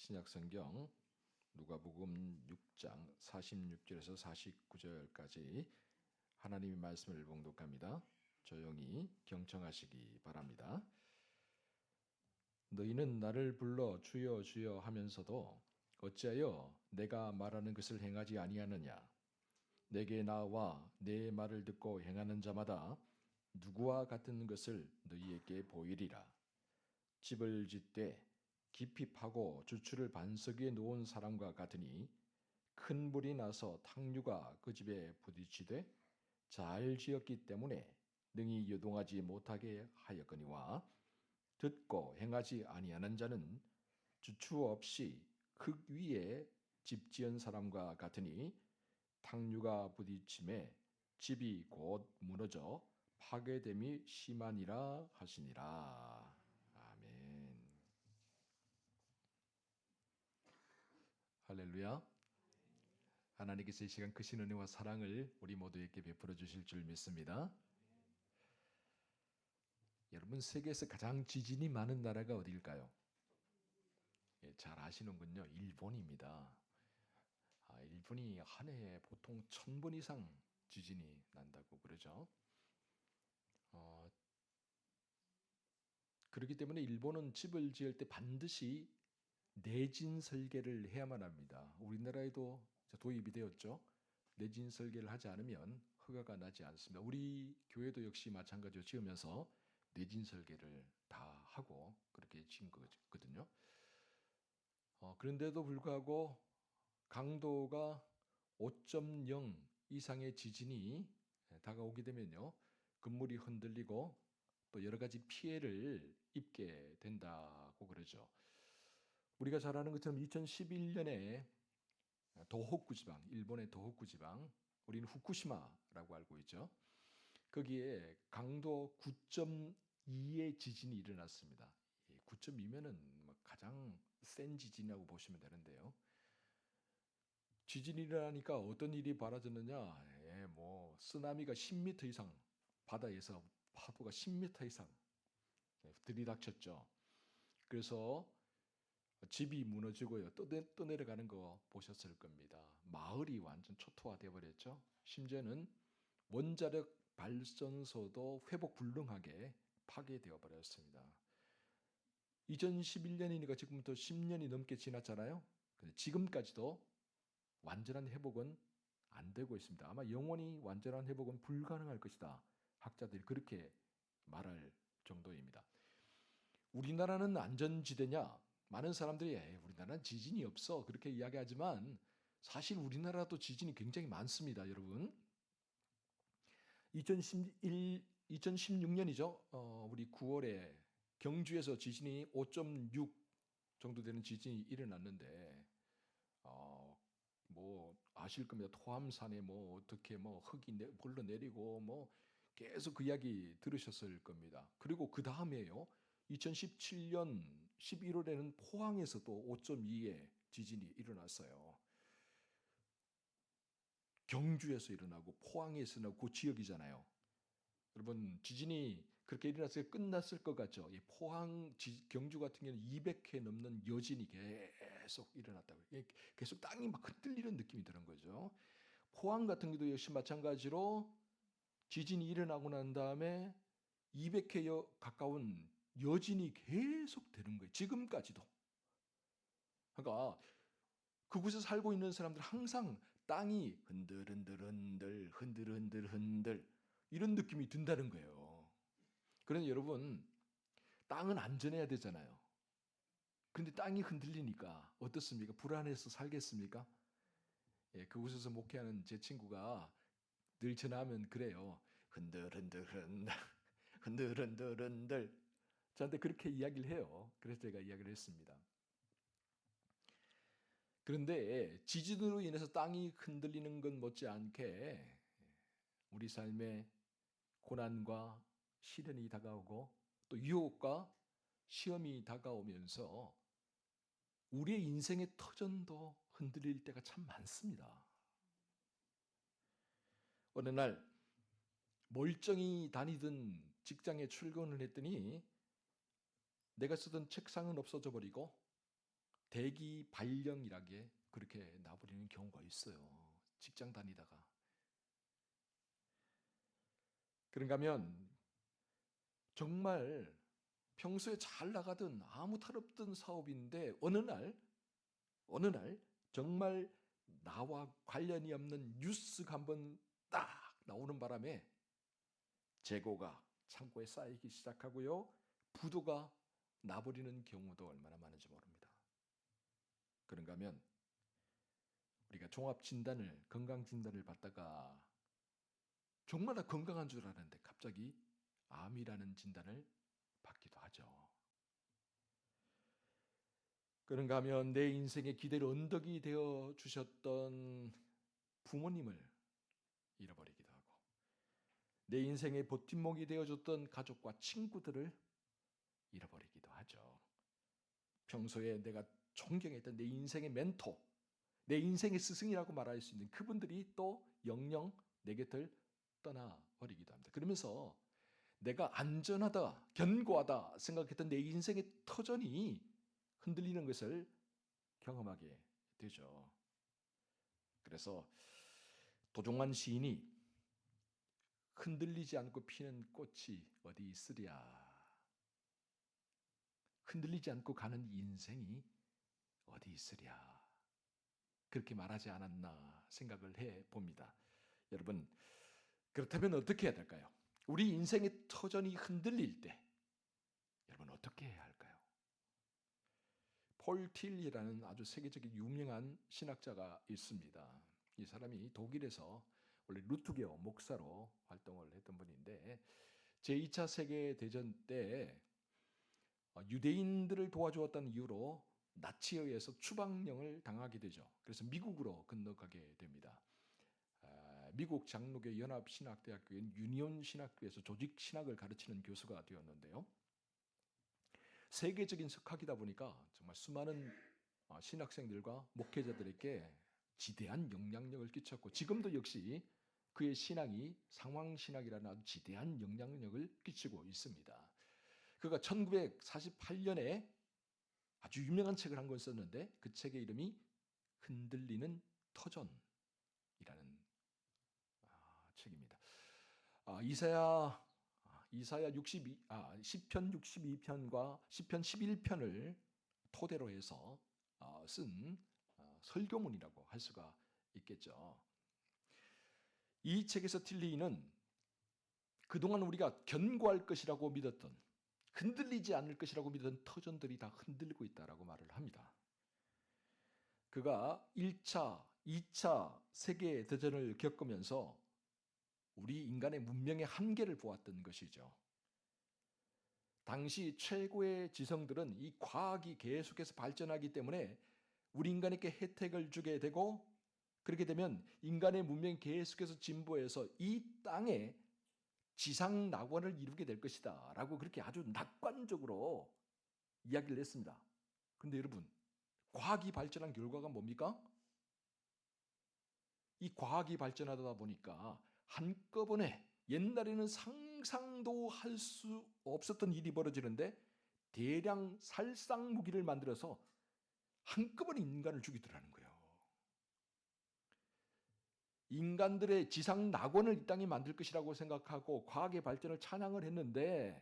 신약성경 누가복음 6장 46절에서 49절까지 하나님의 말씀을 봉독합니다. 조용히 경청하시기 바랍니다. 너희는 나를 불러 주여 주여 하면서도 어찌하여 내가 말하는 것을 행하지 아니하느냐? 내게 나와 내 말을 듣고 행하는 자마다 누구와 같은 것을 너희에게 보이리라. 집을 짓되 깊이 파고 주추를 반석 위에 놓은 사람과 같으니 큰 불이 나서 탕류가 그 집에 부딪히되 잘 지었기 때문에 능히 요동하지 못하게 하였거니와 듣고 행하지 아니하는 자는 주추 없이 흙 위에 집 지은 사람과 같으니 탕류가 부딪힘에 집이 곧 무너져 파괴됨이 심하니라 하시니라. 아멘. 할렐루야. 하나님께서 이 시간 크신 은혜와 사랑을 우리 모두에게 베풀어 주실 줄 믿습니다. 여러분, 세계에서 가장 지진이 많은 나라가 어디일까요? 잘 아시는군요. 일본입니다. 일본이 한 해에 보통 1000번 이상 지진이 난다고 그러죠. 그렇기 때문에 일본은 집을 지을 때 반드시 내진 설계를 해야만 합니다. 우리나라에도 도입이 되었죠. 내진 설계를 하지 않으면 허가가 나지 않습니다. 우리 교회도 역시 마찬가지로 지으면서 내진 설계를 다 하고 그렇게 지은 거거든요. 그런데도 불구하고 강도가 5.0 이상의 지진이 다가오게 되면요, 건물이 흔들리고 또 여러 가지 피해를 입게 된다고 그러죠. 우리가 잘 아는 것처럼 2011년에 도호쿠 지방, 일본의 도호쿠 지방, 우리는 후쿠시마라고 알고 있죠. 거기에 강도 9.2의 지진이 일어났습니다. 9.2면은 가장 센 지진이라고 보시면 되는데요. 지진이 일어나니까 어떤 일이 벌어졌느냐? 쓰나미가 10m 이상, 바다에서 파도가 10m 이상 들이닥쳤죠. 그래서 집이 무너지고요. 떠내려가는 거 보셨을 겁니다. 마을이 완전 초토화되어 버렸죠. 심지어는 원자력 발전소도 회복 불능하게 파괴되어 버렸습니다. 2011년이니까 지금부터 10년이 넘게 지났잖아요. 근데 지금까지도 완전한 회복은 안 되고 있습니다. 아마 영원히 완전한 회복은 불가능할 것이다. 학자들이 그렇게 말할 정도입니다. 우리나라는 안전지대냐? 많은 사람들이 우리나라는 지진이 없어 그렇게 이야기하지만 사실 우리나라도 지진이 굉장히 많습니다. 여러분, 2016년이죠. 우리 9월에 경주에서 지진이 5.6 정도 되는 지진이 일어났는데 아실 겁니다. 토암산에 어떻게 흙이 흘러내리고 계속 그 이야기 들으셨을 겁니다. 그리고 그 다음에요, 2017년 11월에는 포항에서 또 5.2의 지진이 일어났어요. 경주에서 일어나고 포항에서 일어나고 그 지역이잖아요. 여러분, 지진이 그렇게 일어났을 때 끝났을 것 같죠? 이 포항, 경주 같은 경우는 200회 넘는 여진이 계속 일어났다고요. 계속 땅이 막 흔들리는 느낌이 드는 거죠. 포항 같은 경우도 역시 마찬가지로 지진이 일어나고 난 다음에 200회 가까운 여진이 계속 되는 거예요. 지금까지도. 그러니까 그곳에 살고 있는 사람들 항상 땅이 흔들 이런 느낌이 든다는 거예요. 그런데 여러분, 땅은 안전해야 되잖아요. 그런데 땅이 흔들리니까 어떻습니까? 불안해서 살겠습니까? 그곳에서 목회하는 제 친구가 늘 전화하면 그래요. 흔들. 저한테 그렇게 이야기를 해요. 그래서 제가 이야기를 했습니다. 그런데 지진으로 인해서 땅이 흔들리는 것 못지않게 우리 삶에 고난과 시련이 다가오고 또 유혹과 시험이 다가오면서 우리의 인생의 터전도 흔들릴 때가 참 많습니다. 어느 날 멀쩡히 다니던 직장에 출근을 했더니 내가 쓰던 책상은 없어져 버리고 대기 발령이라게 그렇게 나버리는 경우가 있어요. 직장 다니다가. 그런가 하면 정말 평소에 잘 나가던 아무 탈 없던 사업인데 어느 날 정말 나와 관련이 없는 뉴스가 한번 딱 나오는 바람에 재고가 창고에 쌓이기 시작하고요. 부도가 나버리는 경우도 얼마나 많은지 모릅니다. 그런가 하면 우리가 종합진단을 건강진단을 받다가 정말 건강한 줄 알았는데 갑자기 암이라는 진단을 받기도 하죠. 그런가 하면 내 인생의 기대를 언덕이 되어 주셨던 부모님을 잃어버리기도 하고 내 인생의 버팀목이 되어줬던 가족과 친구들을 잃어버리기도 하죠. 평소에 내가 존경했던 내 인생의 멘토, 내 인생의 스승이라고 말할 수 있는 그분들이 또 영영 내 곁을 떠나버리기도 합니다. 그러면서 내가 안전하다, 견고하다 생각했던 내 인생의 터전이 흔들리는 것을 경험하게 되죠. 그래서 도종환 시인이 흔들리지 않고 피는 꽃이 어디 있으랴. 흔들리지 않고 가는 인생이 어디 있으랴. 그렇게 말하지 않았나 생각을 해봅니다. 여러분, 그렇다면 어떻게 해야 될까요? 우리 인생의 터전이 흔들릴 때 여러분 어떻게 해야 할까요? 폴 틸리라는 아주 세계적인 유명한 신학자가 있습니다. 이 사람이 독일에서 원래 루트게어 목사로 활동을 했던 분인데 제2차 세계대전 때 유대인들을 도와주었다는 이유로 나치에 의해서 추방령을 당하게 되죠. 그래서 미국으로 건너가게 됩니다. 미국 장로교 연합신학대학교인 유니온 신학교에서 조직신학을 가르치는 교수가 되었는데요. 세계적인 석학이다 보니까 정말 수많은 신학생들과 목회자들에게 지대한 영향력을 끼쳤고 지금도 역시 그의 신앙이 상황신학이라는 아주 지대한 영향력을 끼치고 있습니다. 그가 1948년에 아주 유명한 책을 한 권 썼는데 그 책의 이름이 흔들리는 터전이라는 책입니다. 이사야 62, 시편 62편과 시편 11편을 토대로 해서 쓴 설교문이라고 할 수가 있겠죠. 이 책에서 틸리는 그동안 우리가 견고할 것이라고 믿었던 흔들리지 않을 것이라고 믿었던 터전들이 다 흔들리고 있다라고 말을 합니다. 그가 1차, 2차 세계대전을 겪으면서 우리 인간의 문명의 한계를 보았던 것이죠. 당시 최고의 지성들은 이 과학이 계속해서 발전하기 때문에 우리 인간에게 혜택을 주게 되고 그렇게 되면 인간의 문명이 계속해서 진보해서 이 땅에 지상 낙원을 이루게 될 것이다 라고 그렇게 아주 낙관적으로 이야기를 했습니다. 그런데 여러분, 과학이 발전한 결과가 뭡니까? 이 과학이 발전하다 보니까 한꺼번에 옛날에는 상상도 할 수 없었던 일이 벌어지는데 대량 살상 무기를 만들어서 한꺼번에 인간을 죽이더라는 거예요. 인간들의 지상 낙원을 이 땅에 만들 것이라고 생각하고 과학의 발전을 찬양을 했는데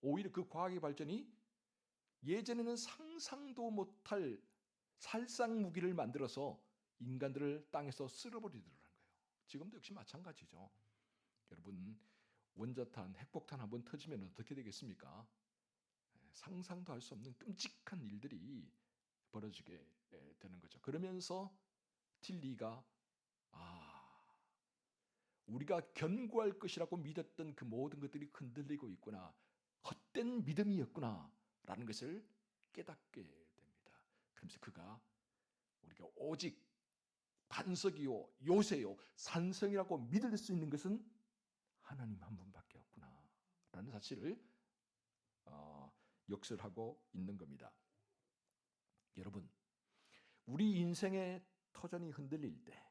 오히려 그 과학의 발전이 예전에는 상상도 못할 살상 무기를 만들어서 인간들을 땅에서 쓸어버리더라는 거예요. 지금도 역시 마찬가지죠. 여러분, 원자탄, 핵폭탄 한번 터지면 어떻게 되겠습니까? 상상도 할 수 없는 끔찍한 일들이 벌어지게 되는 거죠. 그러면서 틸리가 우리가 견고할 것이라고 믿었던 그 모든 것들이 흔들리고 있구나. 헛된 믿음이었구나. 라는 것을 깨닫게 됩니다. 그러면서 그가 우리가 오직 반석이요, 요새요, 산성이라고 믿을 수 있는 것은 하나님 한 분밖에 없구나. 라는 사실을 역설하고 있는 겁니다. 여러분, 우리 인생의 터전이 흔들릴 때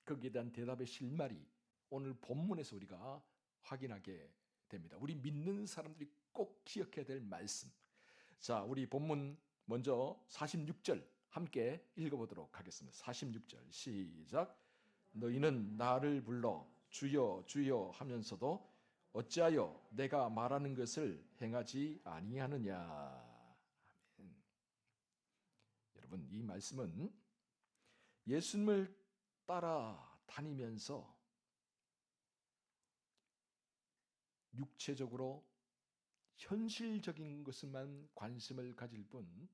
거기에 대한 대답의 실마리 오늘 본문에서 우리가 확인하게 됩니다. 우리 믿는 사람들이 꼭 기억해야 될 말씀. 자, 우리 본문 먼저 46절 함께 읽어보도록 하겠습니다. 46절 시작. 너희는 나를 불러 주여 주여 하면서도 어찌하여 내가 말하는 것을 행하지 아니하느냐. 아멘. 여러분, 이 말씀은 예수님을 따라다니면서 육체적으로 현실적인 것만 관심을 가질 뿐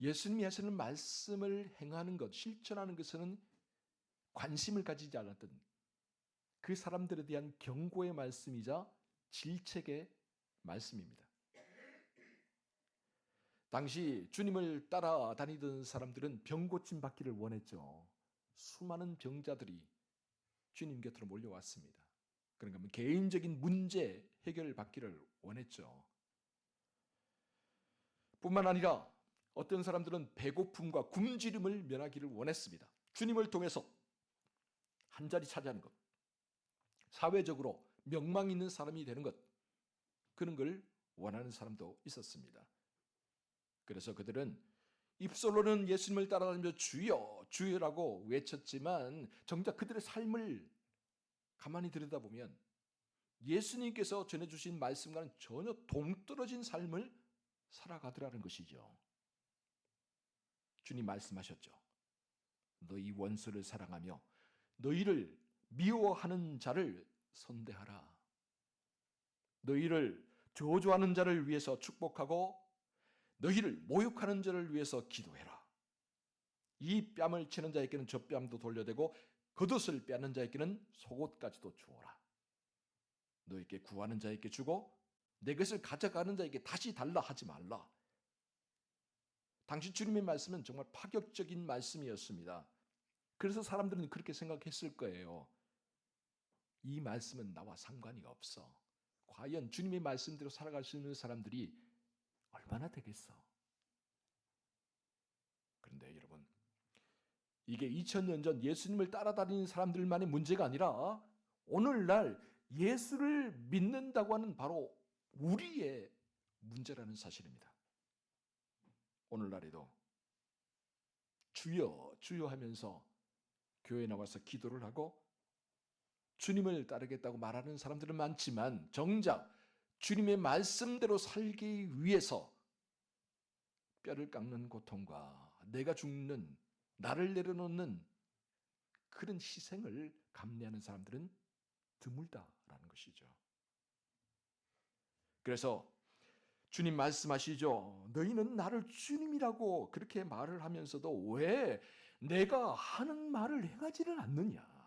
예수님이 하시는 말씀을 행하는 것, 실천하는 것에는 관심을 가지지 않았던 그 사람들에 대한 경고의 말씀이자 질책의 말씀입니다. 당시 주님을 따라다니던 사람들은 병 고침 받기를 원했죠. 수많은 병자들이 주님 곁으로 몰려왔습니다. 그러니까 개인적인 문제 해결을 받기를 원했죠. 뿐만 아니라 어떤 사람들은 배고픔과 굶주림을 면하기를 원했습니다. 주님을 통해서 한 자리 차지하는 것, 사회적으로 명망 있는 사람이 되는 것, 그런 걸 원하는 사람도 있었습니다. 그래서 그들은 입술로는 예수님을 따라다니며 주여 주여라고 외쳤지만 정작 그들의 삶을 가만히 들여다보면 예수님께서 전해주신 말씀과는 전혀 동떨어진 삶을 살아가더라는 것이죠. 주님 말씀하셨죠. 너희 원수를 사랑하며 너희를 미워하는 자를 선대하라. 너희를 저주하는 자를 위해서 축복하고 너희를 모욕하는 자를 위해서 기도해라. 이 뺨을 치는 자에게는 저 뺨도 돌려대고 겉옷을 빼는 자에게는 속옷까지도 주어라. 너에게 구하는 자에게 주고 내 것을 가져가는 자에게 다시 달라 하지 말라. 당시 주님의 말씀은 정말 파격적인 말씀이었습니다. 그래서 사람들은 그렇게 생각했을 거예요. 이 말씀은 나와 상관이 없어. 과연 주님의 말씀대로 살아갈 수 있는 사람들이 얼마나 되겠어? 그런데 여러분, 이게 2000년 전 예수님을 따라다니는 사람들만의 문제가 아니라 오늘날 예수를 믿는다고 하는 바로 우리의 문제라는 사실입니다. 오늘날에도 주여 주여 하면서 교회에 나와서 기도를 하고 주님을 따르겠다고 말하는 사람들은 많지만 정작 주님의 말씀대로 살기 위해서 뼈를 깎는 고통과 내가 죽는, 나를 내려놓는 그런 희생을 감내하는 사람들은 드물다라는 것이죠. 그래서 주님 말씀하시죠. 너희는 나를 주님이라고 그렇게 말을 하면서도 왜 내가 하는 말을 행하지는 않느냐.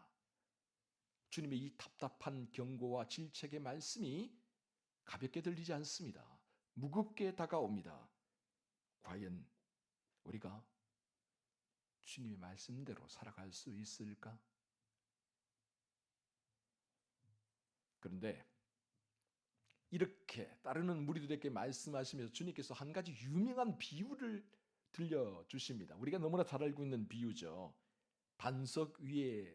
주님의 이 답답한 경고와 질책의 말씀이 가볍게 들리지 않습니다. 무겁게 다가옵니다. 과연 우리가 주님의 말씀대로 살아갈 수 있을까? 그런데 이렇게 따르는 무리들에게 말씀하시면서 주님께서 한 가지 유명한 비유를 들려주십니다. 우리가 너무나 잘 알고 있는 비유죠. 반석 위에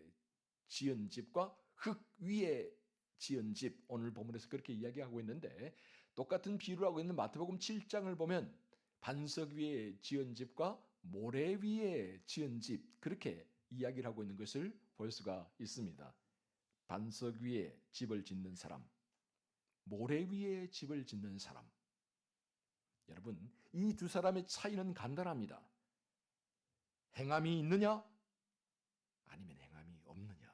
지은 집과 흙 위에 지은 집, 오늘 본문에서 그렇게 이야기하고 있는데 똑같은 비유를 하고 있는 마태복음 7장을 보면 반석 위에 지은 집과 모래 위에 지은 집, 그렇게 이야기를 하고 있는 것을 볼 수가 있습니다. 반석 위에 집을 짓는 사람, 모래 위에 집을 짓는 사람. 여러분, 이 두 사람의 차이는 간단합니다. 행함이 있느냐? 아니면 행함이 없느냐?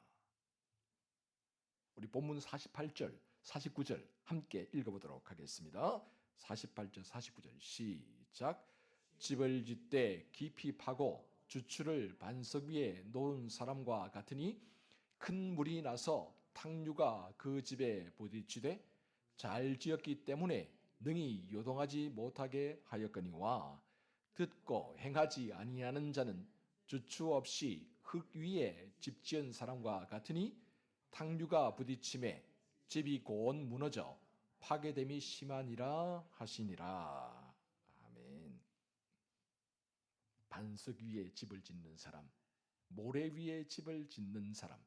우리 본문 48절, 49절 함께 읽어보도록 하겠습니다. 48절, 49절 시작. 집을 짓되 깊이 파고 주추를 반석 위에 놓은 사람과 같으니 큰 물이 나서 탕류가 그 집에 부딪히되 잘 지었기 때문에 능히 요동하지 못하게 하였거니와 듣고 행하지 아니하는 자는 주추 없이 흙 위에 집 지은 사람과 같으니 탕류가 부딪힘에 집이 곧 무너져 파괴됨이 심하니라 하시니라. 아멘. 반석 위에 집을 짓는 사람, 모래 위에 집을 짓는 사람.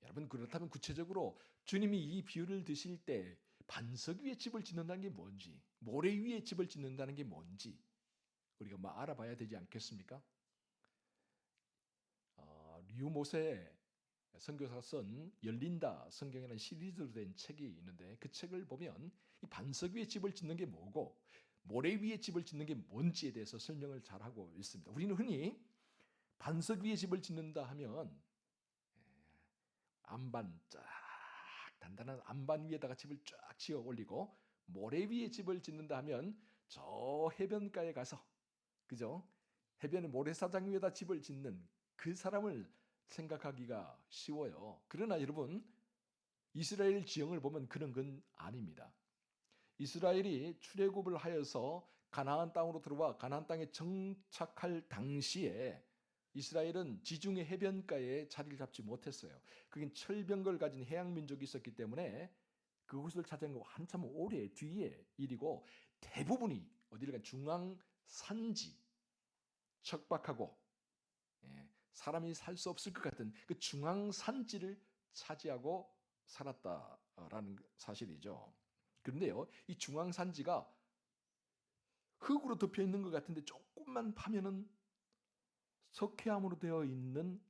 여러분, 그렇다면 구체적으로 주님이 이 비유를 드실 때 반석 위에 집을 짓는다는 게 뭔지, 모래 위에 집을 짓는다는 게 뭔지 우리가 뭐 알아봐야 되지 않겠습니까? 류모세 선교사가 쓴 열린다 성경이라는 시리즈로 된 책이 있는데 그 책을 보면 이 반석 위에 집을 짓는 게 뭐고 모래 위에 집을 짓는 게 뭔지에 대해서 설명을 잘하고 있습니다. 우리는 흔히 반석 위에 집을 짓는다 하면 안반 쫙 단단한 안반 위에다가 집을 쫙 지어 올리고 모래 위에 집을 짓는다 하면 저 해변가에 가서 그죠? 해변의 모래사장 위에다 집을 짓는 그 사람을 생각하기가 쉬워요. 그러나 여러분 이스라엘 지형을 보면 그런 건 아닙니다. 이스라엘이 출애굽을 하여서 가나안 땅으로 들어와 가나안 땅에 정착할 당시에 이스라엘은 지중해 해변가에 자리를 잡지 못했어요. 그긴 철병거를 가진 해양 민족이 있었기 때문에 그곳을 찾은 건 한참 오래 뒤의 일이고 대부분이 어디를 간 중앙 산지 척박하고 사람이 살 수 없을 것 같은 그 중앙 산지를 차지하고 살았다라는 사실이죠. 그런데요, 이 중앙 산지가 흙으로 덮여 있는 것 같은데 조금만 파면은 석회암으로 되어 있는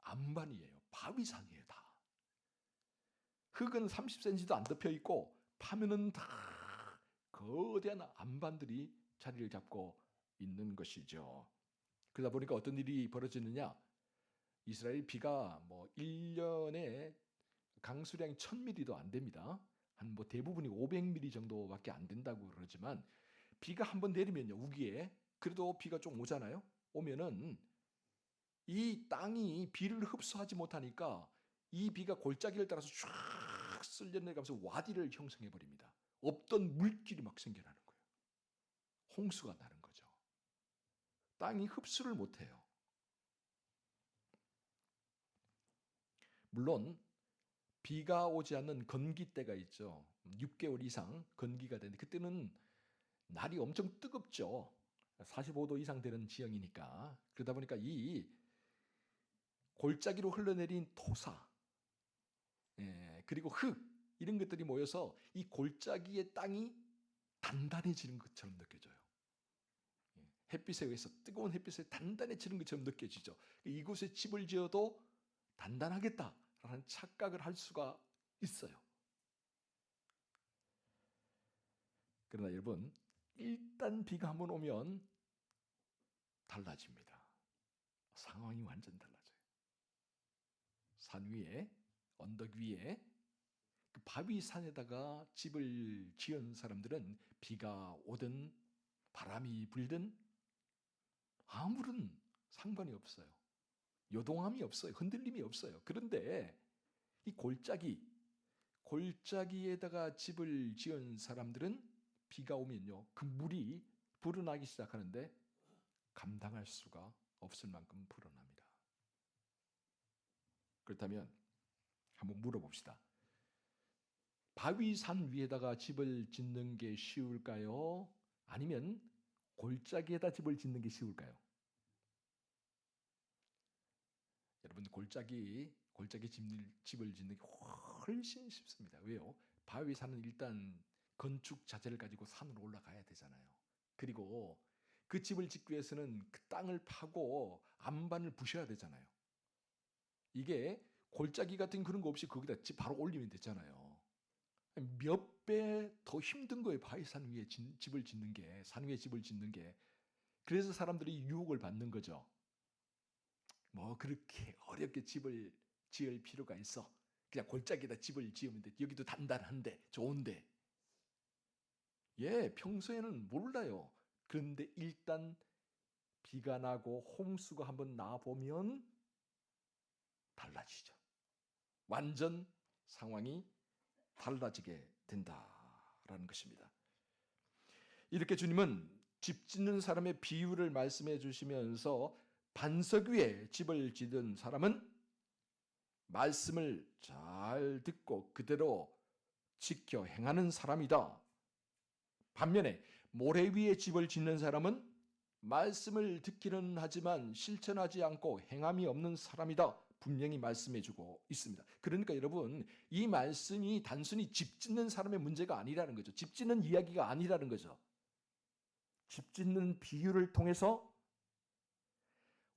안반이에요. 바위산이에요, 다. 흙은 30cm도 안 덮여 있고 파면은 다 거대한 안반들이 자리를 잡고 있는 것이죠. 그러다 보니까 어떤 일이 벌어지느냐? 이스라엘 비가 뭐 1년에 강수량이 1000mm도 안 됩니다. 한 뭐 대부분이 500mm 정도밖에 안 된다고 그러지만 비가 한번 내리면요, 우기에 그래도 비가 좀 오잖아요. 오면은 이 땅이 비를 흡수하지 못하니까 이 비가 골짜기를 따라서 쫙 쓸려 내려가면서 와디를 형성해 버립니다. 없던 물길이 막 생겨나는 거예요. 홍수가 나는 거죠. 땅이 흡수를 못 해요. 물론 비가 오지 않는 건기 때가 있죠. 6개월 이상 건기가 되는데 그때는 날이 엄청 뜨겁죠. 45도 이상 되는 지형이니까. 그러다 보니까 이 골짜기로 흘러내린 토사, 그리고 흙 이런 것들이 모여서 이 골짜기의 땅이 단단해지는 것처럼 느껴져요. 햇빛에 의해서 뜨거운 햇빛에 단단해지는 것처럼 느껴지죠. 이곳에 집을 지어도 단단하겠다라는 착각을 할 수가 있어요. 그러나 여러분, 일단 비가 한번 오면 달라집니다. 상황이 완전 달라져요. 산 위에, 언덕 위에 그 바위산에다가 집을 지은 사람들은 비가 오든 바람이 불든 아무런 상관이 없어요. 요동함이 없어요. 흔들림이 없어요. 그런데 이 골짜기에다가 집을 지은 사람들은 비가 오면요, 그 물이 불어나기 시작하는데 감당할 수가 없을 만큼 불어납니다. 그렇다면 한번 물어봅시다. 바위산 위에다가 집을 짓는 게 쉬울까요? 아니면 골짜기에다 집을 짓는 게 쉬울까요? 여러분, 골짜기 집을 짓는 게 훨씬 쉽습니다. 왜요? 바위산은 일단 건축 자재를 가지고 산으로 올라가야 되잖아요. 그리고 그 집을 짓기 위해서는 그 땅을 파고 안반을 부셔야 되잖아요. 이게 골짜기 같은 그런 거 없이 거기다 집 바로 올리면 되잖아요. 몇 배 더 힘든 거예요. 바위산 위에 집을 짓는 게, 산 위에 집을 짓는 게. 그래서 사람들이 유혹을 받는 거죠. 뭐 그렇게 어렵게 집을 지을 필요가 있어. 그냥 골짜기에다 집을 지으면 돼. 여기도 단단한데, 좋은데. 평소에는 몰라요. 그런데 일단 비가 나고 홍수가 한번 나보면 달라지죠. 완전 상황이 달라지게 된다라는 것입니다. 이렇게 주님은 집 짓는 사람의 비유를 말씀해 주시면서 반석 위에 집을 짓는 사람은 말씀을 잘 듣고 그대로 지켜 행하는 사람이다. 반면에 모래 위에 집을 짓는 사람은 말씀을 듣기는 하지만 실천하지 않고 행함이 없는 사람이다. 분명히 말씀해주고 있습니다. 그러니까 여러분, 이 말씀이 단순히 집 짓는 사람의 문제가 아니라는 거죠. 집 짓는 이야기가 아니라는 거죠. 집 짓는 비유를 통해서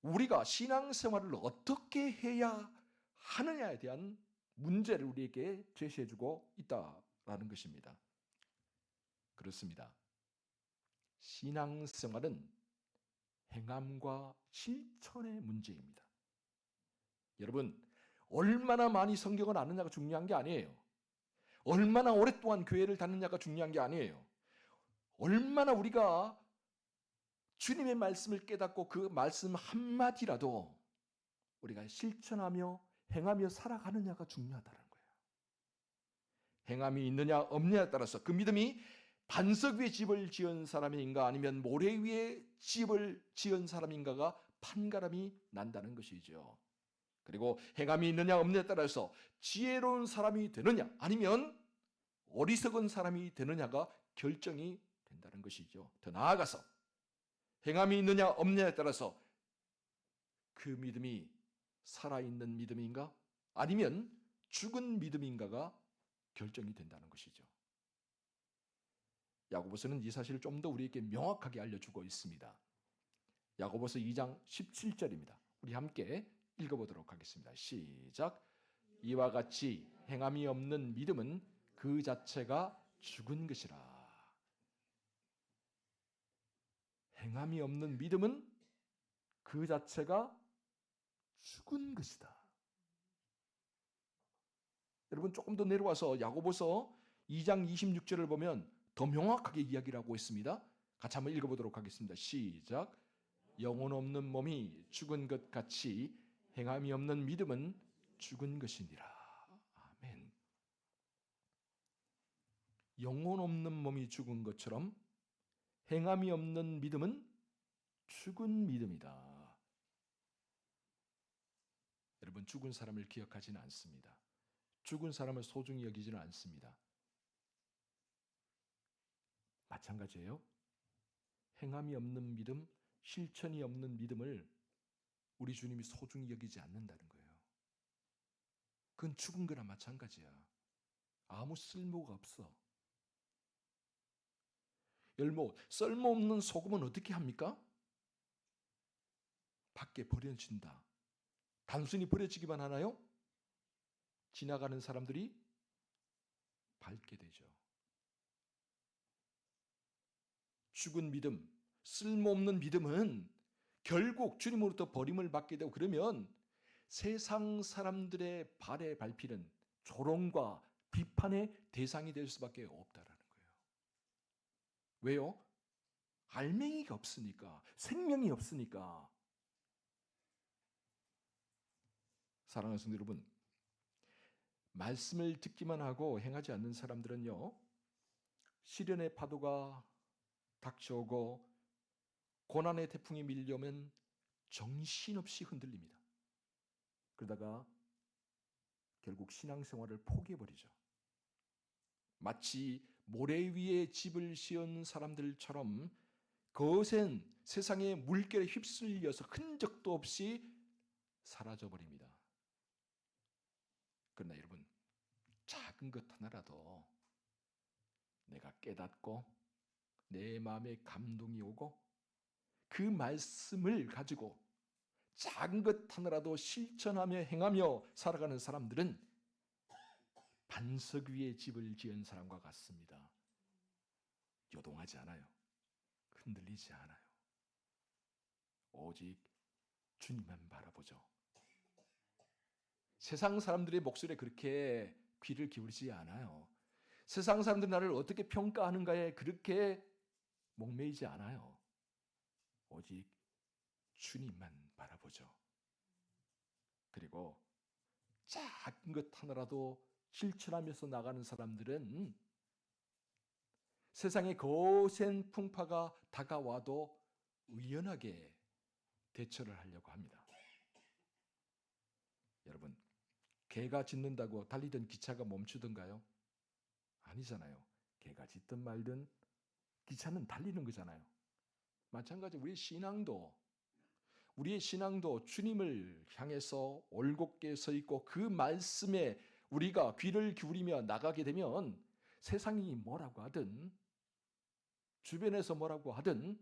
우리가 신앙생활을 어떻게 해야 하느냐에 대한 문제를 우리에게 제시해주고 있다라는 것입니다. 그렇습니다. 신앙생활은 행함과 실천의 문제입니다. 여러분, 얼마나 많이 성경을 아느냐가 중요한 게 아니에요. 얼마나 오랫동안 교회를 다니느냐가 중요한 게 아니에요. 얼마나 우리가 주님의 말씀을 깨닫고 그 말씀 한마디라도 우리가 실천하며 행하며 살아가느냐가 중요하다는 거예요. 행함이 있느냐 없느냐에 따라서 그 믿음이 반석 위에 집을 지은 사람인가 아니면 모래 위에 집을 지은 사람인가가 판가름이 난다는 것이죠. 그리고 행함이 있느냐 없느냐에 따라서 지혜로운 사람이 되느냐 아니면 어리석은 사람이 되느냐가 결정이 된다는 것이죠. 더 나아가서 행함이 있느냐 없느냐에 따라서 그 믿음이 살아있는 믿음인가 아니면 죽은 믿음인가가 결정이 된다는 것이죠. 야고보서는 이 사실을 좀 더 우리에게 명확하게 알려주고 있습니다. 야고보서 2장 17절입니다. 우리 함께 읽어보도록 하겠습니다. 시작. 이와 같이 행함이 없는 믿음은 그 자체가 죽은 것이라. 행함이 없는 믿음은 그 자체가 죽은 것이다. 여러분 조금 더 내려와서 야고보서 2장 26절을 보면 더 명확하게 이야기를 하고 있습니다. 같이 한번 읽어보도록 하겠습니다. 시작. 영혼 없는 몸이 죽은 것 같이 행함이 없는 믿음은 죽은 것이니라. 아멘. 영혼 없는 몸이 죽은 것처럼 행함이 없는 믿음은 죽은 믿음이다. 여러분 죽은 사람을 기억하지는 않습니다. 죽은 사람을 소중히 여기지는 않습니다. 마찬가지예요. 행함이 없는 믿음, 실천이 없는 믿음을 우리 주님이 소중히 여기지 않는다는 거예요. 그건 죽은 거나 마찬가지야. 아무 쓸모가 없어. 쓸모없는 소금은 어떻게 합니까? 밖에 버려진다. 단순히 버려지기만 하나요? 지나가는 사람들이 밟게 되죠. 죽은 믿음, 쓸모없는 믿음은 결국 주님으로부터 버림을 받게 되고 그러면 세상 사람들의 발에 밟히는 조롱과 비판의 대상이 될 수밖에 없다라는 거예요. 왜요? 알맹이가 없으니까, 생명이 없으니까. 사랑하는 성도 여러분, 말씀을 듣기만 하고 행하지 않는 사람들은요, 시련의 파도가 닥쳐오고 고난의 태풍이 밀려오면 정신없이 흔들립니다. 그러다가 결국 신앙생활을 포기해버리죠. 마치 모래 위에 집을 지은 사람들처럼 거센 세상의 물결에 휩쓸려서 흔적도 없이 사라져버립니다. 그러나 여러분, 작은 것 하나라도 내가 깨닫고 내 마음에 감동이 오고 그 말씀을 가지고 작은 것 하나라도 실천하며 행하며 살아가는 사람들은 반석 위에 집을 지은 사람과 같습니다. 요동하지 않아요. 흔들리지 않아요. 오직 주님만 바라보죠. 세상 사람들의 목소리에 그렇게 귀를 기울이지 않아요. 세상 사람들이 나를 어떻게 평가하는가에 그렇게 목매이지 않아요. 오직 주님만 바라보죠. 그리고 작은 것 하나라도 실천하면서 나가는 사람들은 세상의 거센 풍파가 다가와도 의연하게 대처를 하려고 합니다. 여러분, 개가 짖는다고 달리던 기차가 멈추던가요? 아니잖아요. 개가 짖든 말든 기차는 달리는 거잖아요. 마찬가지로 우리 신앙도 우리의 신앙도 주님을 향해서 올곧게 서 있고 그 말씀에 우리가 귀를 기울이며 나가게 되면 세상이 뭐라고 하든 주변에서 뭐라고 하든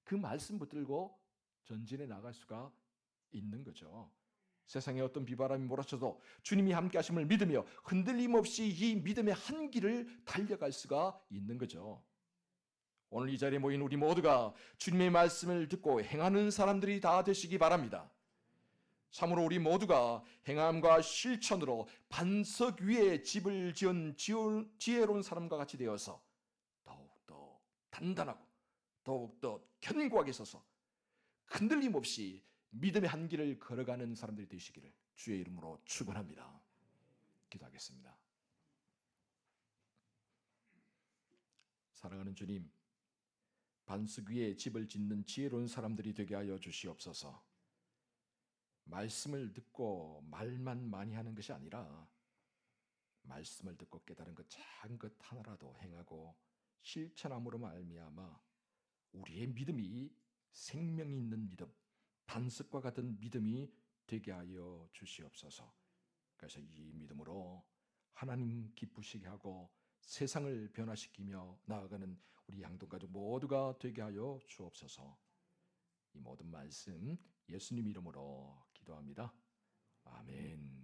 그 말씀 붙들고 전진해 나갈 수가 있는 거죠. 세상에 어떤 비바람이 몰아쳐도 주님이 함께 하심을 믿으며 흔들림 없이 이 믿음의 한 길을 달려갈 수가 있는 거죠. 오늘 이 자리에 모인 우리 모두가 주님의 말씀을 듣고 행하는 사람들이 다 되시기 바랍니다. 참으로 우리 모두가 행함과 실천으로 반석 위에 집을 지은 지혜로운 사람과 같이 되어서 더욱더 단단하고 더욱더 견고하게 서서 흔들림 없이 믿음의 한 길을 걸어가는 사람들이 되시기를 주의 이름으로 축원합니다. 기도하겠습니다. 사랑하는 주님, 반석 위에 집을 짓는 지혜로운 사람들이 되게 하여 주시옵소서. 말씀을 듣고 말만 많이 하는 것이 아니라 말씀을 듣고 깨달은 것 작은 것 하나라도 행하고 실천함으로 말미암아 우리의 믿음이 생명이 있는 믿음, 반석과 같은 믿음이 되게 하여 주시옵소서. 그래서 이 믿음으로 하나님 기쁘시게 하고 세상을 변화시키며 나아가는 우리 양동가족 모두가 되게 하여 주옵소서. 이 모든 말씀 예수님 이름으로 기도합니다. 아멘.